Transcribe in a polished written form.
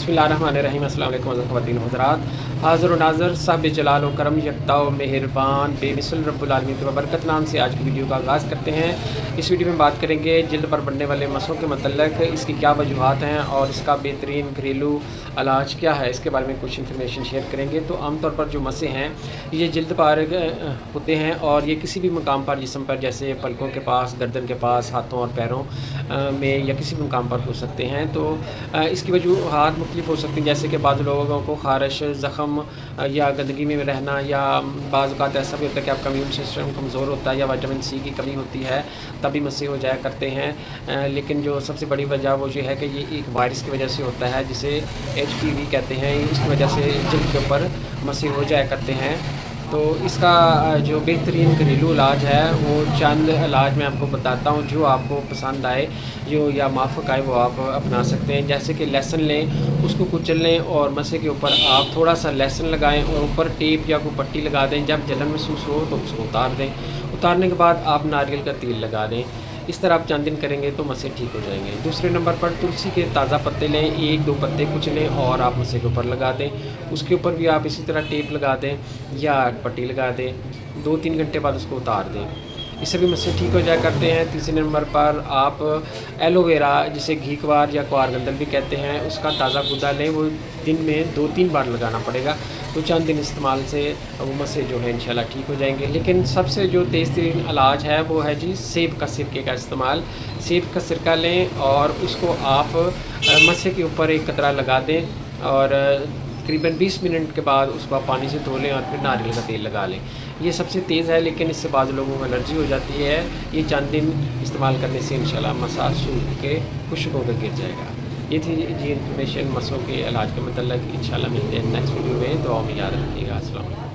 बिस्मिल्लाहिर्रहमानिर्रहीम। अस्सलाम वालेकुम ख़वातीन हज़रात। हाज़िर व नाज़िर साहिब जलाल व करम यकता व मेहरबान बेमिसल रब्बुल आलमीन के बरकत नाम से आज की वीडियो का आगाज़ करते हैं। इस वीडियो में बात करेंगे जल्द पर बढ़ने वाले मसों के मतलब, इसकी क्या वजूहात हैं और इसका बेहतरीन घरेलू इलाज क्या है, इसके बारे में कुछ इन्फॉर्मेशन शेयर करेंगे। तो आमतौर पर जो मसे हैं ये जल्द पर होते हैं और ये किसी भी मकाम पर जिस्म पर, जैसे पलकों के पास, गर्दन के पास, हाथों और पैरों में या किसी भी मकाम पर हो सकते हैं। तो इसकी वजूहात मुख्तलिफ हो सकती हैं, जैसे कि बाद लोगों को खारिश, ज़ख़म या गंदगी में रहना, या बाज़ औक़ात ऐसा भी होता है कि आपका इम्यून सिस्टम कमज़ोर होता है या विटामिन सी की कमी होती है, तभी मसे हो जाया करते हैं। लेकिन जो सबसे बड़ी वजह वो ये है कि ये एक वायरस की वजह से होता है जिसे HPV कहते हैं। इसकी वजह से जिल्द के ऊपर मसे हो जाया करते हैं। तो इसका जो बेहतरीन घरेलू इलाज है वो चंद इलाज मैं आपको बताता हूँ, जो आपको पसंद आए, जो या माफ़क आए, वो आप अपना सकते हैं। जैसे कि लहसुन लें, उसको कुचल लें और मसे के ऊपर आप थोड़ा सा लहसुन लगाएं और ऊपर टेप या कोई पट्टी लगा दें। जब जलन महसूस हो तो उसको उतार दें। उतारने के बाद आप नारियल का तेल लगा दें। इस तरह आप चंद दिन करेंगे तो मसे ठीक हो जाएंगे। दूसरे नंबर पर तुलसी के ताज़ा पत्ते लें, 1-2 पत्ते कुचलें और आप मसे के ऊपर लगा दें। उसके ऊपर भी आप इसी तरह टेप लगा दें या पट्टी लगा दें। 2-3 घंटे बाद उसको उतार दें, इससे भी मस्से ठीक हो जाया करते हैं। तीसरे नंबर पर आप एलोवेरा, जिसे घीकवार या क्वारगंदल भी कहते हैं, उसका ताज़ा गुदा लें। वो दिन में 2-3 बार लगाना पड़ेगा। तो चंद दिन इस्तेमाल से वो मस्से जो है इंशाल्लाह ठीक हो जाएंगे। लेकिन सबसे जो तेज़ तरीन इलाज है वो है जी सेब का सिरके का इस्तेमाल। सेब का सिरका लें और उसको आप मस्से के ऊपर एक कतरा लगा दें और तकरीबन 20 मिनट के बाद उसको आप पानी से धो लें और फिर नारियल का तेल लगा लें। ये सबसे तेज़ है, लेकिन इससे बाज़ लोगों को एलर्जी हो जाती है। ये चंद दिन इस्तेमाल करने से इंशाल्लाह मसा सूख के खुश्क होकर गिर जाएगा। ये थी जी इन्फॉर्मेशन मसों के इलाज के मतलब। इंशाल्लाह मिलते हैं नेक्स्ट वीडियो में। दुआ में याद रखिएगा। अस्सलाम वालेकुम।